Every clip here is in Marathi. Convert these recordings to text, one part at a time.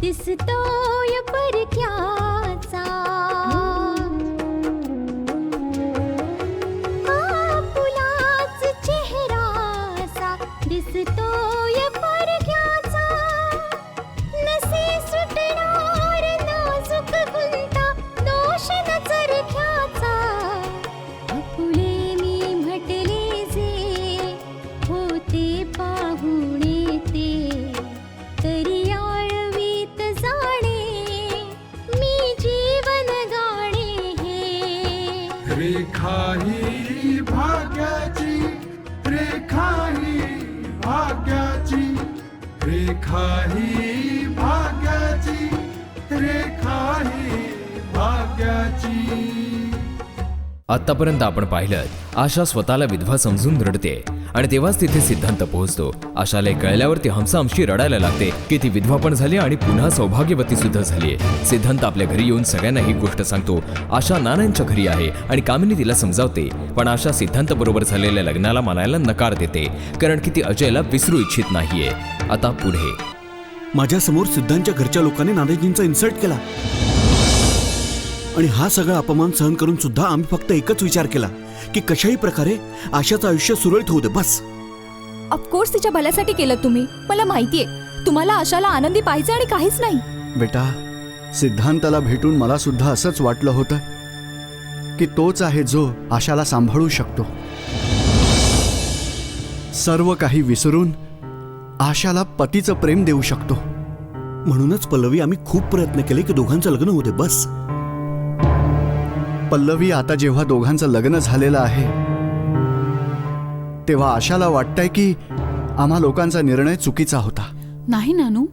दिसतोय परक्याचा फुलाच चेहरासा दिसतोय परक्याचा नसे सुटणार नाजूक गुंता दोष न चरख्याचा फुले मी म्हटले जे होते पाहुणे ते तरी रेखा ही भाग्याची, रेखा ही भाग्याची, रेखा ही भाग्याची, रेखा ही भाग्याची. आतापर्यंत आपण पाहिलं आशा स्वतःला विधवा समजून रडते आणि तेव्हाच तिथे सिद्धांत पोहोचतो. आशाला कळल्यावर ती हमसाहमशी रडायला लागते की ती विधवा पण झाली आणि पुन्हा सौभाग्यवती सुद्धा झालीये. सिद्धांत आपल्या घरी येऊन सगळ्यांना ही गोष्ट सांगतो. आशा नानांच्या घरी आहे आणि कामिनी तिला समजावते, पण आशा सिद्धांत बरोबर झालेल्या लग्नाला मानायला नकार देते कारण की ती अजयला विसरू इच्छित नाहीये. आता पुढे माझ्या समोर सिद्धांतच्या घरच्या लोकांनी नानाजींचा इन्सल्ट केला आणि हा सगळा अपमान सहन करून सुद्धा आम्ही फक्त एकच विचार केला की कशाही प्रकारे आशाचं आयुष्य सुरळीत होऊ दे बस. ऑफकोर्स तिच्या भल्यासाठी केलं तुम्ही. मला माहितीये तुम्हाला आशाला आनंदी पाहिजे आणि काहीच नाही. बेटा, सिद्धांताला भेटून मला सुद्धा असंच वाटलं होतं की तोच आहे जो आशाला सांभाळू शकतो. सर्व काही विसरून आशाला पतीचं प्रेम देऊ शकतो. म्हणूनच पल्लवी आम्ही खूप प्रयत्न केले की दोघांचं लग्न होऊ दे बस. पल्लवी, आता जेव्हा दोघांचं लग्न झालेलं आहे तेव्हा आशाला वाटतंय की आम्हा लोकांचा निर्णय चुकीचा होता. नाही नानू,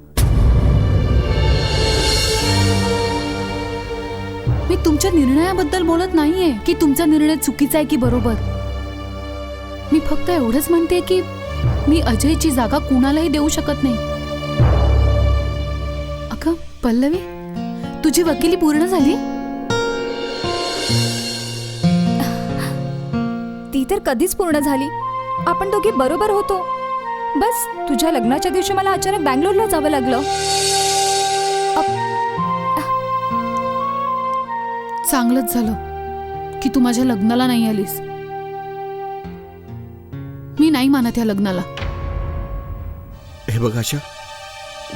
मी तुमच्या निर्णयाबद्दल बोलत नाहीये की तुमचा निर्णय चुकीचा आहे की बरोबर. मी फक्त एवढंच म्हणते की मी अजयची जागा कुणालाही देऊ शकत नाही. अगं पल्लवी, तुझी वकिली पूर्ण झाली? ती तर कधीच पूर्ण झाली. आपण दोघे बरोबर होतो. बस तुझ्या लग्नाच्या दिवशी मला अचानक बँगलोरला जावं लागलं. चांगलंच झालं की तू माझ्या लग्नाला नाही आलीस. मी नाही मानत या लग्नाला. हे बघ आशा,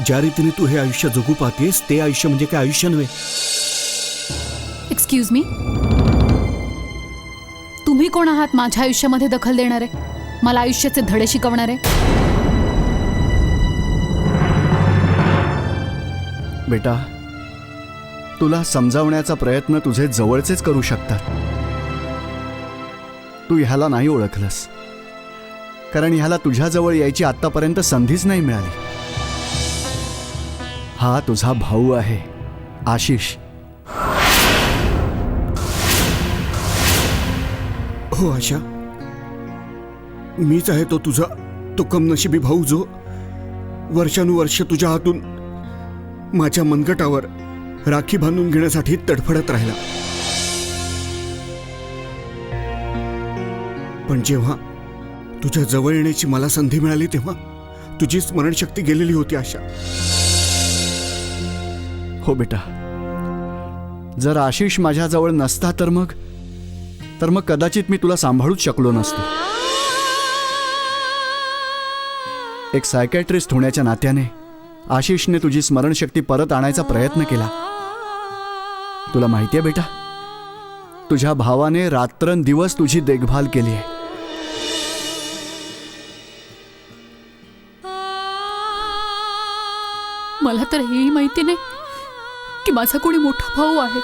ज्या रीतीने तू हे आयुष्य जगू पाहतेस ते आयुष्य म्हणजे काय आयुष्य नव्हे. एक्सक्यूज मी, तुम्ही कोण आहात माझ्या आयुष्यामध्ये दखल देणारे, मला आयुष्याचे धडे शिकवणारे? बेटा, तुला समजावण्याचा प्रयत्न तुझे जवळचेच करू शकतात. तू ह्याला नाही ओळखलंस कारण ह्याला तुझ्याजवळ यायची आतापर्यंत संधीच नाही मिळाली. हा तुझा भाऊ आहे आशिष. हो आशा, मीच आहे तो तुझा तो कमनशिबी भाऊ जो वर्षानुवर्ष तुझ्या हातून माझ्या मनगटावर राखी बांधून घेण्यासाठी तडफडत राहिला. पण जेव्हा तुझ्या जवळ येण्याची मला संधी मिळाली तेव्हा तुझी स्मरणशक्ती गेलेली होती आशा. हो बेटा, जर आशिष माझ्याजवळ नसता तर मग कदाचित मी तुला सांभाळूच शकलो नसतो. एक सायकॅट्रिस्ट होण्याच्या नात्याने आशिषने तुझी स्मरणशक्ती परत आणायचा प्रयत्न केला तुला माहिती आहे बेटा, तुझ्या भावाने रात्रंदिवस तुझी देखभाल केली आहे. मला तर हेही माहिती नाही की माझा कोणी मोठा भाऊ आहे.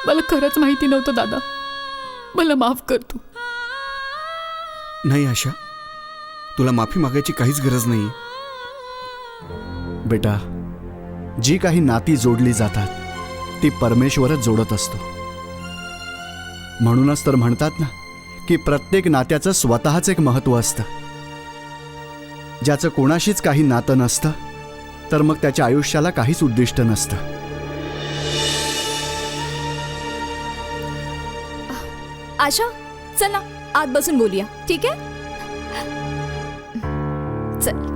मला खरंच माहिती नव्हतं दादा. मला माफ कर तू. नाही आशा, तुला माफी मागायची काहीच गरज नाही. बेटा, जी काही नाती जोडली जातात ती परमेश्वरच जोडत असतो. म्हणूनच तर म्हणतात ना की प्रत्येक नात्याचं स्वतःच एक महत्त्व असतं. ज्याचं कोणाशीच काही नातं नसतं तर मग त्याच्या आयुष्याला काहीच उद्दिष्ट नसतं. आशा, चल ना आत बसून बोलूया, ठीक आहे? चल.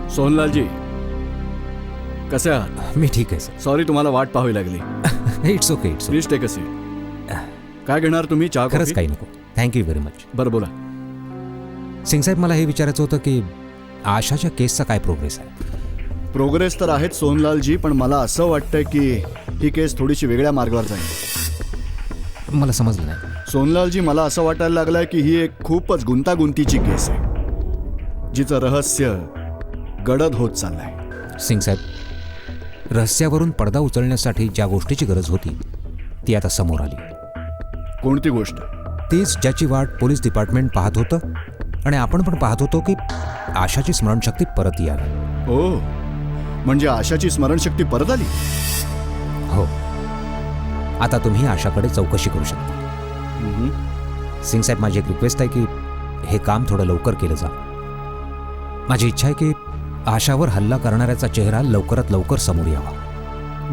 सोहनलालजी, कसे आहात? मी ठीक आहे सर. सॉरी तुम्हाला वाट पाहावी लागली. It's okay, it's okay. Please take a seat. काय घेणार तुम्ही, चहा खरंच कॉफी? काही नको. Thank you very much. बरं बोला. सिंगसाहेब, मला हे विचारायचं होतं की आशाच्या केसचा काय प्रोग्रेस आहे? प्रोग्रेस तर आहेत सोहनलालजी, पण मला असं वाटतंय की ही केस थोडीशी वेगळ्या मार्गावर जाईल. मला समजलं नाही. सोहनलालजी, मला असं वाटायला लागलंय की ही एक खूपच गुंतागुंतीची केस आहे, जिचं रहस्य गडद होत चाललंय. सिंगसाहेब, रहस्यावरून पडदा उचलण्यासाठी ज्या गोष्टीची गरज होती ती आता समोर आली. कोणती गोष्ट? तीच ज्याची वाट पोलीस डिपार्टमेंट पाहत होतं आणि आपण पण पाहत होतो की आशाची स्मरणशक्ती परत यावी. ओ, म्हणजे आशाची स्मरणशक्ती परत आली? हो. आता तुम्ही आशाकडे चौकशी करू शकता. सिंगसाहेब, माझी एक रिक्वेस्ट आहे की हे काम थोडं लवकर केलं जा. माझी इच्छा आहे की आशावर हल्ला करणाऱ्याचा चेहरा लवकरात लवकर समोर यावा.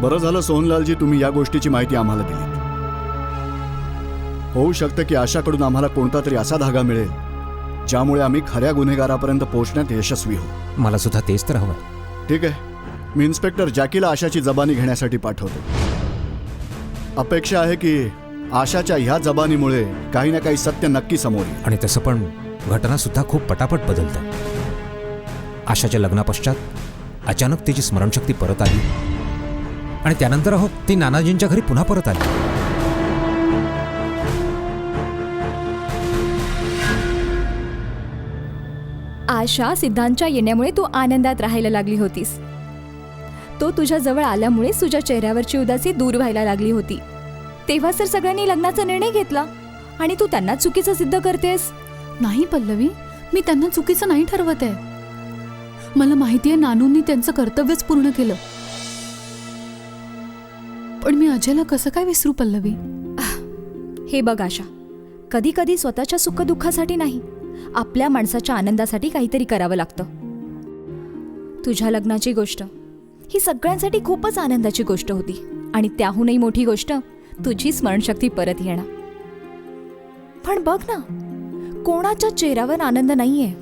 बरं झालं सोहनलालजी, तुम्ही या गोष्टीची माहिती आम्हाला दिली. होऊ शकतं की आशाकडून आम्हाला कोणता तरी असा धागा मिळेल ज्यामुळे आम्ही खऱ्या गुन्हेगारापर्यंत पोहोचण्यात यशस्वी होऊ. मला सुद्धा तेच तर हवं. ठीक आहे, मी इन्स्पेक्टर जॅकीला आशाची जबानी घेण्यासाठी पाठवतो. अपेक्षा आहे की आशाच्या ह्या जबानीमुळे काही ना काही सत्य नक्की समोर येईल. आणि तसं पण घटना सुद्धा खूप पटापट बदलत आहे. आशाच्या लग्नापश्चात अचानक तिची स्मरणशक्ती परत आली आणि त्यानंतर हो ती नानाजींच्या घरी पुन्हा परत आली. आशा, सिद्धांतच्या येण्यामुळे तू आनंदात राहायला लागली होतीस. तो तुझ्या जवळ आल्यामुळे तुझ्या चेहऱ्यावरची उदासी दूर व्हायला लागली होती. तेव्हा तर सगळ्यांनी लग्नाचा निर्णय घेतला आणि तू त्यांना चुकीचं सिद्ध करतेस. नाही पल्लवी, मी त्यांना चुकीचं नाही ठरवत आहे. मला माहिती आहे नानूंनी त्यांचं कर्तव्यच पूर्ण केलं. पण मी अजयला कसं काय विसरू पल्लवी? हे बघ आशा, कधी कधी स्वतःच्या सुखदुःखासाठी नाही, आपल्या माणसाच्या आनंदासाठी काहीतरी करावं लागतं. तुझ्या लग्नाची गोष्ट ही सगळ्यांसाठी खूपच आनंदाची गोष्ट होती आणि त्याहूनही मोठी गोष्ट तुझी स्मरणशक्ती परत येणं. पण बघ ना, कोणाच्या चेहऱ्यावर आनंद नाहीये.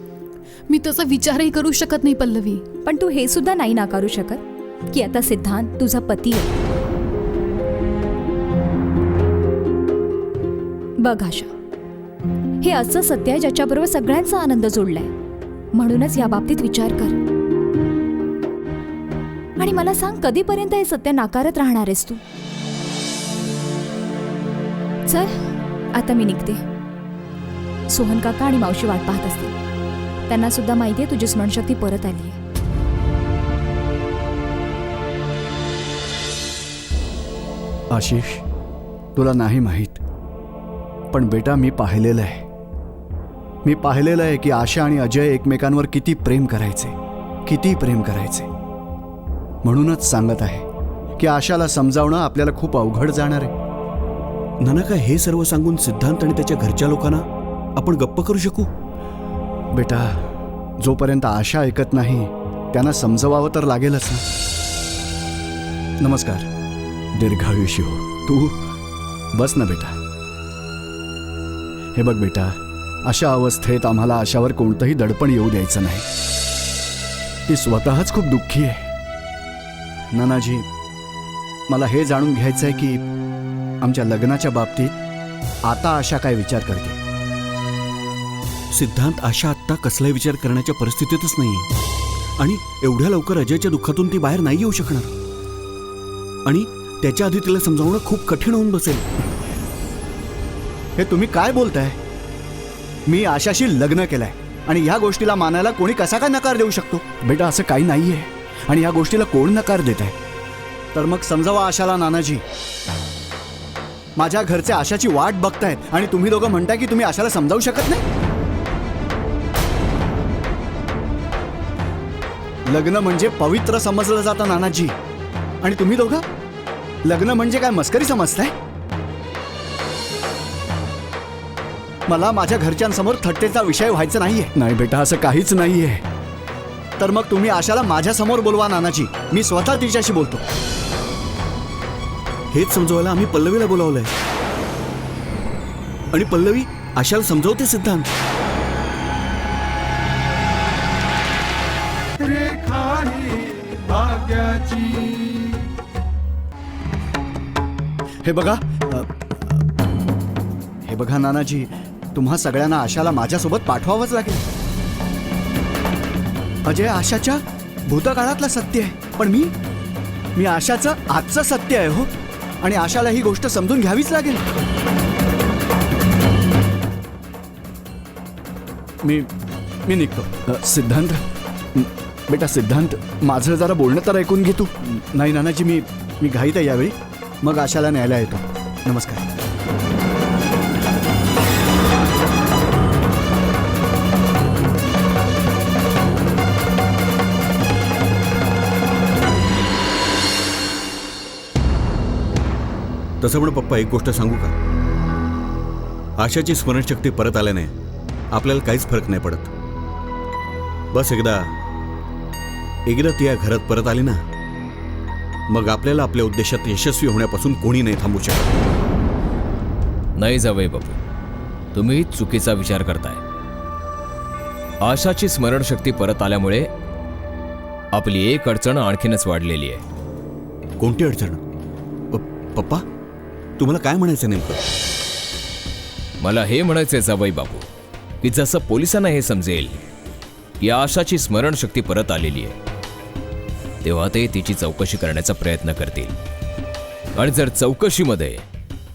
मी तसा विचारही करू शकत नाही पल्लवी. पण तू हे सुद्धा नाही नाकारू शकत की आता सिद्धांत तुझा पती आहे. बघ आशा, हे असं सत्य आहे ज्याच्याबरोबर सगळ्यांचा आनंद जोडलाय. म्हणूनच या बाबतीत विचार कर आणि मला सांग, कधीपर्यंत हे सत्य नाकारत राहणार आहेस तू? चल, आता मी निघते. सोहन काका आणि मावशी वाट पाहत असतील. त्यांना सुद्धा माहिती आहे तुझी स्मरणशक्ती परत आली आहे. आशिष, तुला नाही माहीत, पण बेटा मी पाहिलेलं आहे की आशा आणि अजय एकमेकांवर किती प्रेम करायचे. म्हणूनच सांगत आहे की आशाला समजावणं आपल्याला खूप अवघड जाणार आहे. नाना, काय हे सर्व सांगून सिद्धांत आणि त्याच्या घरच्या लोकांना आपण गप्प करू शकू? बेटा, जोपर्यंत आशा ऐकत नाही त्यांना समजवावं तर लागेलच ना. नमस्कार, दीर्घायुष्य हो. तू बस ना बेटा. हे बघ बेटा, अशा अवस्थेत आम्हाला आशावर कोणतंही दडपण येऊ द्यायचं नाही. ती स्वतःच खूप दुःखी आहे. नानाजी, मला हे जाणून घ्यायचं आहे की आमच्या लग्नाच्या बाबतीत आता आशा काय विचार करते. सिद्धांत, आशा आत्ता कसलाही विचार करण्याच्या परिस्थितीतच नाहीये आणि एवढ्या लवकर अजयच्या दुःखातून ती बाहेर नाही येऊ शकणार आणि त्याच्या आधी तिला समजावणं खूप कठीण होऊन बसेल. हे तुम्ही काय बोलताय? मी आशाशी लग्न केलंय आणि ह्या गोष्टीला मानायला कोणी कसा काय नकार देऊ शकतो? बेटा, असं काही नाहीये आणि ह्या गोष्टीला कोण नकार देत आहे? तर मग समजावा आशाला. नानाजी, माझ्या घरचे आशाची वाट बघतायत आणि तुम्ही दोघं म्हणताय की तुम्ही आशाला समजावू शकत नाही. लग्न म्हणजे पवित्र समजलं जातं नानाजी, आणि तुम्ही दोघं लग्न म्हणजे काय मस्करी समजताय? मला माझ्या घरच्यांसमोर थट्टेचा विषय व्हायचा नाहीये. नाही बेटा, असं काहीच नाहीये. तर मग तुम्ही आशाला माझ्या समोर बोलवा नानाजी, मी स्वतः तिच्याशी बोलतो. हेच समजवायला आम्ही पल्लवीला बोलावलंय आणि पल्लवी आशाला समजावते सिद्धांत. रेखा ही भाग्याची. हे बघा, हे बघा नानाजी, तुम्हा सगळ्यांना आशाला माझ्यासोबत पाठवावंच लागेल. अजय आशाच्या भूतकाळातलं सत्य आहे, पण मी आशाचं आजचं सत्य आहे हो, आणि आशाला ही गोष्ट समजून घ्यावीच लागेल. मी निघतो. सिद्धांत, बेटा सिद्धांत, माझं जरा बोलणं तर ऐकून घे तू. नाही नानाजी, मी घाईत आहे यावेळी. मग आशाला न्यायला येतो. नमस्कार. तसं पण पप्पा, एक गोष्ट सांगू का? आशाची स्मरणशक्ती परत आल्याने आपल्याला काहीच फरक नाही पडत. बस एकदा ती या घरात परत आली ना, मग आपल्याला आपल्या उद्देशात यशस्वी होण्यापासून कोणी नाही थांबू शकत. नाही जावई बापू, तुम्ही चुकीचा विचार करताय. आशाची स्मरणशक्ती परत आल्यामुळे आपली एक अडचण आणखीनच वाढलेली आहे. कोणती अडचण? पप्पा, तुम्हाला काय म्हणायचं नेमकं? मला हे म्हणायचंय जावई बापू की जसं पोलिसांना हे समजेल की आशाची स्मरणशक्ती परत आलेली आहे, तेव्हा ते तिची चौकशी करण्याचा प्रयत्न करतील. आणि जर चौकशीमध्ये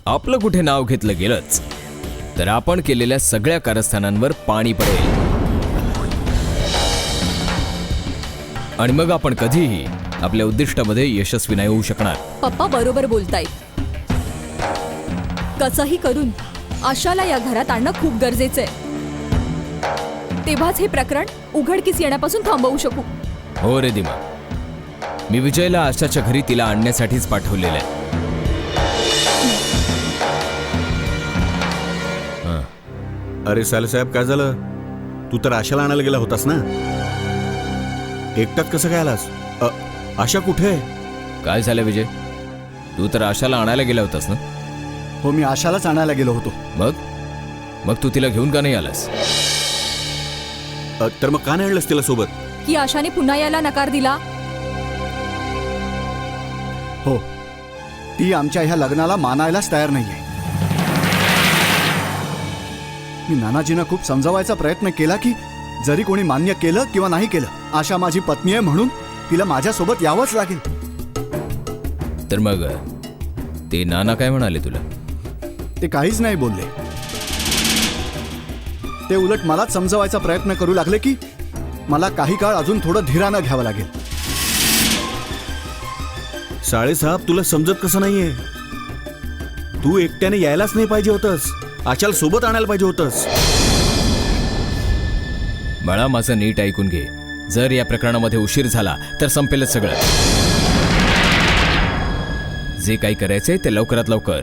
आपलं कुठे नाव घेतलं गेलंच तर आपण केलेल्या सगळ्या कारस्थानांवर पाणी पडेल आणि मग आपण कधीही आपल्या उद्दिष्टामध्ये यशस्वी नाही होऊ शकणार. पप्पा बरोबर बोलतायत. कसंही करून आशाला या घरात आणणं खूप गरजेचं आहे. तेव्हाच हे प्रकरण उघडकीस येण्यापासून थांबवू शकू. हो रे दिमा, मी विजयला आशाच्या घरी तिला आणण्यासाठीच पाठवलेलं आहे. अरे सालेसाहेब, काय झालं? तू तर आशाला आणायला गेला होतास ना, एकटाच कसं काय आलास? आशा कुठे आहे? काय झालं विजय? तू तर आशाला आणायला गेला होतास ना? हो, मी आशालाच आणायला गेलो होतो. मग तू तिला घेऊन का नाही आलास? तर मग का नाही आणलंस तिला सोबत? की आशाने पुन्हा यायला नकार दिला. हो, ती आमच्या ह्या लग्नाला मानायलाच तयार नाहीये. मी नानाजींना खूप समजावायचा प्रयत्न केला की जरी कोणी मान्य केलं किंवा नाही केलं, आशा माझी पत्नी आहे म्हणून तिला माझ्यासोबत यावंच लागेल. तर मग ते नाना काय म्हणाले तुला? ते काहीच नाही बोलले. ते उलट मलाच समजवायचा प्रयत्न करू लागले की मला काही काळ अजून थोडं धीरानं घ्यावं लागेल. साळेसाहेब, तुला समजत कसं नाहीये? तू एकट्याने यायलाच नाही पाहिजे होतंस, आशाला सोबत आणायला पाहिजे होतंस. बाळा, माझं नीट ऐकून घे. जर या प्रकरणामध्ये उशीर झाला तर संपेलच सगळं. जे काही करायचंय ते लवकरात लवकर.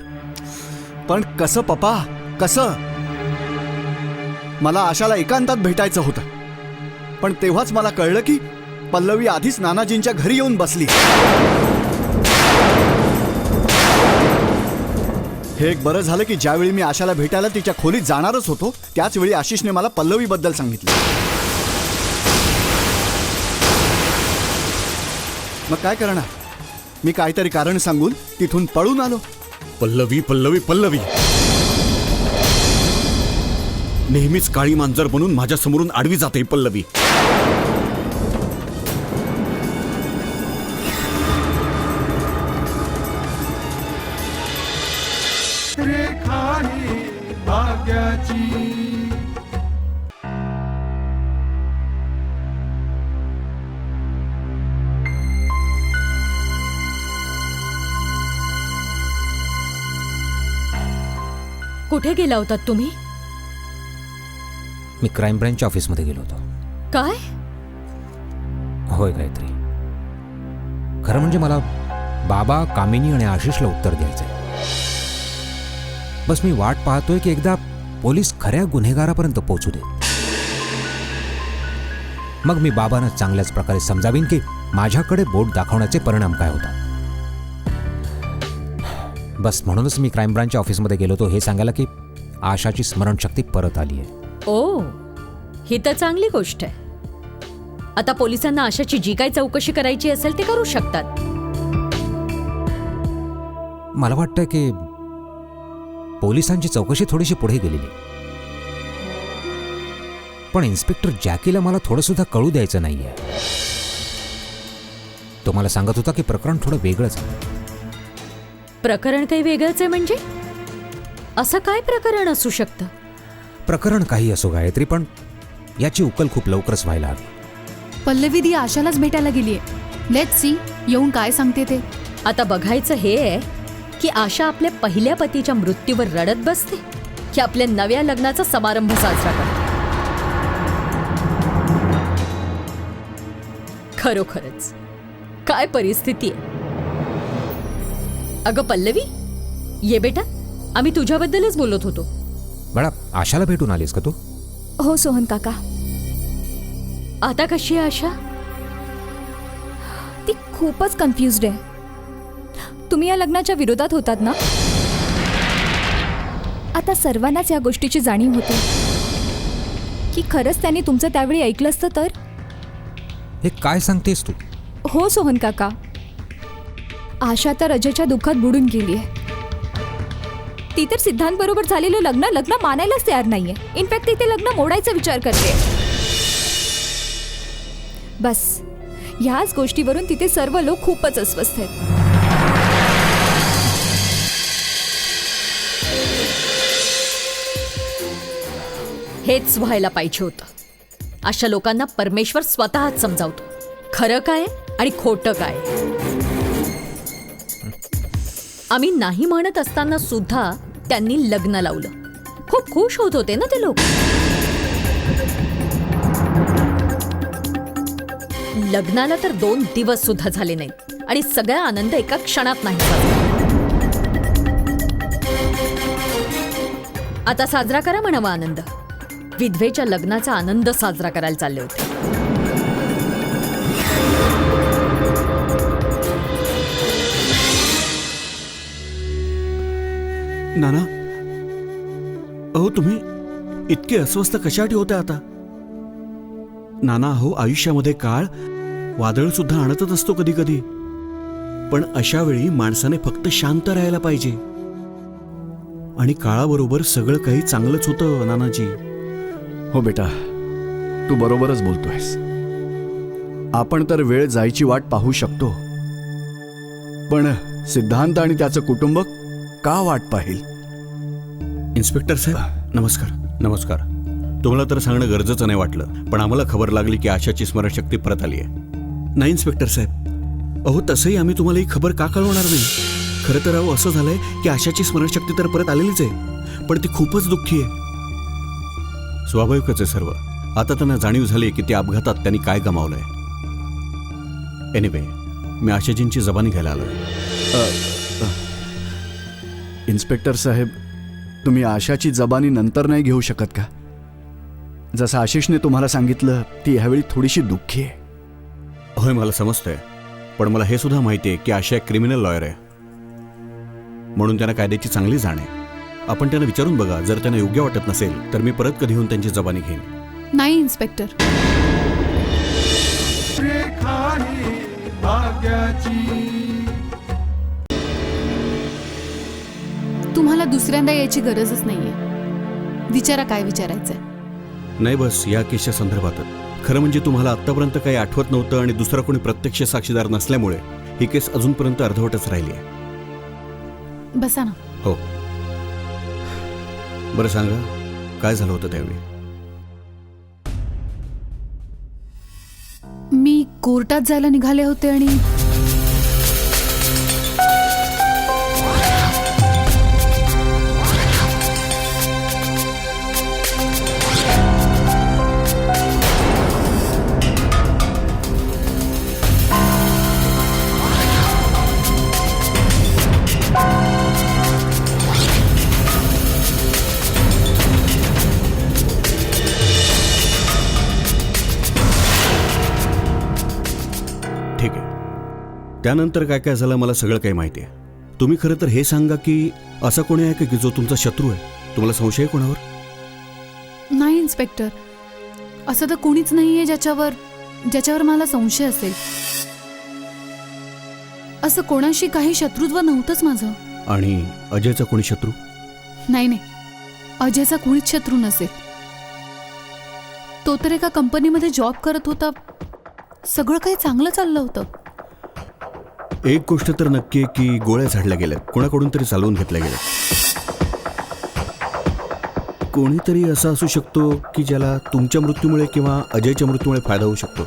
पण कसं पप्पा, कसं? मला आशाला एकांतात भेटायचं होतं, पण तेव्हाच मला कळलं की पल्लवी आधीच नानाजींच्या घरी येऊन बसली. हे एक बरं झालं की ज्यावेळी मी आशाला भेटायला तिच्या खोलीत जाणारच होतो त्याच वेळी आशिषने मला पल्लवीबद्दल सांगितलं. मग काय करणार? मी काहीतरी कारण सांगून तिथून पळून आलो. पल्लवी पल्लवी पल्लवी, नेहमीच काळी मांजर बनून माझ्या समोरून आडवी जाते पल्लवी. रेखा ही भाग्याची. कुठे गेला होतात तुम्ही? मी क्राईम ब्रँचच्या ऑफिसमध्ये गेलो होतो. काय? होय गायत्री, खरं म्हणजे मला बाबा, कामिनी आणि आशिषला उत्तर द्यायचंय. बस मी वाट पाहतोय की एकदा पोलीस खऱ्या गुन्हेगारापर्यंत पोहोचू दे. मग मी बाबांना चांगल्याच प्रकारे समजावीन की माझ्याकडे बोट दाखवण्याचे परिणाम काय होतात. बस म्हणूनच मी क्राईम ब्रांचच्या ऑफिसमध्ये गेलो होतो हे सांगायला की आशाची स्मरणशक्ती परत आली आहे. ओ, ही तर चांगली गोष्ट आहे. आता पोलिसांना आशाची जी काही चौकशी करायची असेल ते करू शकतात. मला वाटतं की पोलिसांची चौकशी थोडीशी पुढे गेलेली, पण इन्स्पेक्टर जॅकीला मला थोडं सुद्धा कळू द्यायचं नाहीये. तो मला सांगत होता की प्रकरण थोडं वेगळंच आहे. प्रकरण काही वेगळंच आहे म्हणजे? असं काय प्रकरण असू शकतं? प्रकरण काही असो गायत्री, पण याची उकल खूप लवकरच व्हायला हवी. पल्लवी दी आशालाच भेटायला गेलीये. लेट्स सी येऊन काय सांगते ते. आता बघायचं हे आहे की आशा आपल्या पहिल्या पतीच्या मृत्यूवर रडत बसते की आपल्या नव्या लग्नाचा समारंभ साजरा करते. खरोखरच काय परिस्थिती आहे. अगं पल्लवी, ये बेटा, आम्ही तुझ्याबद्दलच बोलत होतो. बाळा, आशाला भेटून आलीस का तू? हो सोहन काका. आता कशी आहे आशा? ती खूपच कन्फ्युज्ड आहे. तुम्ही या लग्नाच्या विरोधात होतात ना? आता सर्वांनाच या गोष्टीची जाणीव होते की खरंच त्यांनी तुमचं त्यावेळी ऐकलं असतं तर. हे काय सांगतेस तू? हो सोहन काका, आशा तर अजयच्या दुःखात बुडून गेली आहे. ती तर सिद्धांत बरोबर झालेलं लग्न मानायलाच तयार नाहीये. इनफॅक्ट ती ते लग्न मोडायचा विचार करते. बस ह्याच गोष्टीवरून तिथे सर्व लोक खूपच अस्वस्थ आहेत. हेच व्हायला पाहिजे होतं. अशा लोकांना परमेश्वर स्वतःच समजावतो खरं काय आणि खोटं काय. आम्ही नाही म्हणत असताना सुद्धा त्यांनी लग्न लावलं. खूप खुश होत होते ना ते लोक. लग्नाला तर 2 दिवस सुद्धा झाले नाहीत आणि सगळा आनंद एका क्षणात नाही झाला. आता साजरा करा म्हणावा आनंद. विधवेच्या लग्नाचा आनंद साजरा करायला चालले होते. नाना, अहो तुम्ही इतके अस्वस्थ कशासाठी होते आता? नाना, अहो आयुष्यामध्ये काळ वादळ सुद्धा आणतच असतो कधी कधी, पण अशा वेळी माणसाने फक्त शांत राहायला पाहिजे आणि काळाबरोबर सगळं काही चांगलंच होतं नानाजी. हो बेटा, तू बरोबरच बोलतोयस. आपण तर वेळ जायची वाट पाहू शकतो, पण सिद्धांत आणि त्याचं कुटुंब का वाट पाहिल? इन्स्पेक्टर साहेब नमस्कार. नमस्कार. तुम्हाला तर सांगणं गरजेचं नाही वाटलं, पण आम्हाला खबर लागली की आशाची स्मरणशक्ती परत आली आहे. नाही इन्स्पेक्टर साहेब, अहो तसंही आम्ही तुम्हाला ही खबर का कळवणार नाही. खरं तर अहो असं झालंय की आशाची स्मरणशक्ती तर परत आलेलीच आहे, पण ती खूपच दुःखी आहे. स्वाभाविकच आहे सर्व. आता त्यांना जाणीव झाली की त्या अपघातात त्यांनी काय गमावलंय. एनिवे, मी आशाजींची जबानी घ्यायला आलोय. इन्स्पेक्टर साहेब, तुम्ही आशाची जबानी नंतर नाही घेऊ शकत का? जसं आशिषने तुम्हाला सांगितलं, ती ह्यावेळी थोडीशी दुःखी आहे. होय, मला समजतंय, पण मला हे सुद्धा माहिती आहे की आशा एक क्रिमिनल लॉयर आहे, म्हणून त्यांना कायद्याची चांगली जाण आहे. आपण त्यांना विचारून बघा. जर त्यांना योग्य वाटत नसेल तर मी परत कधी येऊन त्यांची जबानी घेईन. नाही इन्स्पेक्टर. रेखा ही भाग्याची. तुम्हाला दुसऱ्यांदा यायची गरजच नाहीये. विचारा काय विचारायचंय. नाही, बस या केसच्या संदर्भातच. खरं म्हणजे तुम्हाला आत्तापर्यंत काही आठवत नव्हतं आणि दुसरा कोणी प्रत्यक्ष साक्षीदार नसल्यामुळे ही केस अजूनपर्यंत अर्धवटच राहिली आहे. बसा ना. हो, बरं सांगा, काय झालं होतं त्यावेळी? मी कोर्टात जायला निघाले होते आणि ठीक आहे, त्यानंतर काय काय झालं मला सगळं काही माहिती आहे. तुम्ही खरं तर हे सांगा की असा कोणी आहे का की जो तुमचा शत्रू आहे? तुम्हाला संशय आहे कोणावर? नाही इन्स्पेक्टर, असं तर कोणीच नाहीये ज्याच्यावर मला संशय असेल. असं कोणाशी काही शत्रुत्व नव्हतंच माझं. आणि अजयचा कोणी शत्रू? नाही नाही, अजयचा कोणीच शत्रू नसेल. तो तर एका कंपनीमध्ये जॉब करत होता. सगळं काही चांगलं चाललं होतं. एक गोष्ट तर नक्की आहे की गोळ्या झाडल्या गेल्या, कोणाकडून तरी चालवून घेतल्या गेल्या. कोणीतरी असा असू शकतो की ज्याला तुमच्या मृत्यूमुळे किंवा अजयच्या मृत्यूमुळे फायदा होऊ शकतो.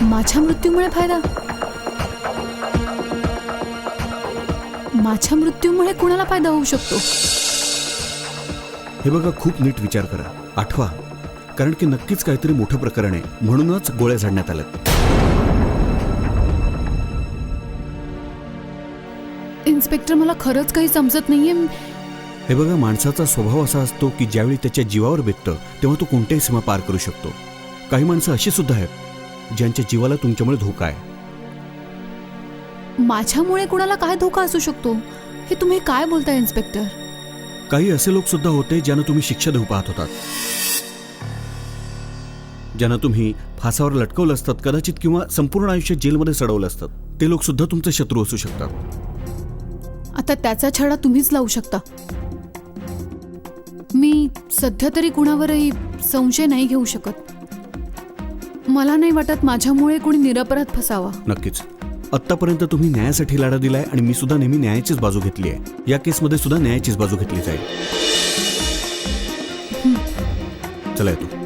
माझ्या मृत्यूमुळे फायदा? माझ्या मृत्यूमुळे कुणाला फायदा होऊ शकतो? हे बघा, खूप नीट विचार करा, आठवा, कारण की नक्कीच काहीतरी मोठं प्रकरण आहे, म्हणूनच गोळ्या झाडण्यात आल्यात. इन्स्पेक्टर, मला खरंच काही समजत नाहीये. हे बघा, माणसाचा स्वभाव असा असतो की ज्यावेळी त्याच्या जीवावर बेततं तेव्हा तो कोणत्याही सीमा पार करू शकतो. काही माणसं अशी सुद्धा आहेत ज्यांच्या जीवाला तुमच्यामुळे धोका आहे. माझ्यामुळे कुणाला काय धोका असू शकतो हे तुम्ही काय बोलताय इन्स्पेक्टर? काही असे लोक सुद्धा होते ज्यांना तुम्ही शिक्षा देऊ पाहत होतात, ज्यांना तुम्ही फासावर लटकवलं असतात कदाचित, किंवा संपूर्ण आयुष्य जेलमध्ये सडवलं असतात. ते लोक सुद्धा तुमचे शत्रू असू शकतात. आता त्याचा छडा तुम्हीच लावू शकता. मी सध्या तरी कुणावरही संशय नाही घेऊ शकत. मला नाही वाटत माझ्यामुळे कोणी निरपराध फसावा. नक्कीच. आत्तापर्यंत तुम्ही न्यायासाठी लढा दिलाय आणि मी सुद्धा नेहमी न्यायाचीच बाजू घेतली आहे. या केसमध्ये सुद्धा न्यायाचीच बाजू घेतली जाईल. चला येतो.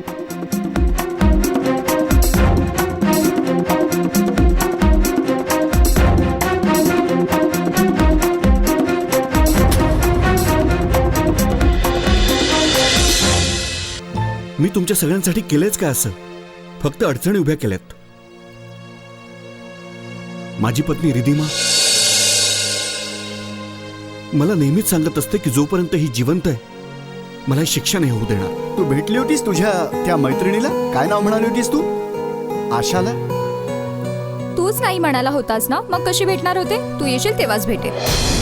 मी तुमच्या सगळ्यांसाठी केलेच काय असं? फक्त अडचणी उभ्या केल्यात. माझी पत्नी रिधिमा मला नेहमीच सांगत असते की जोपर्यंत ही जिवंत आहे मला शिक्षा नाही होऊ देणार. तू भेटली होतीस तुझ्या त्या मैत्रिणीला? काय नाव म्हणाली होतीस तू? आशाला? तूच नाही म्हणाला होतास ना, मग कशी भेटणार होते? तू येशील तेव्हाच भेटेल.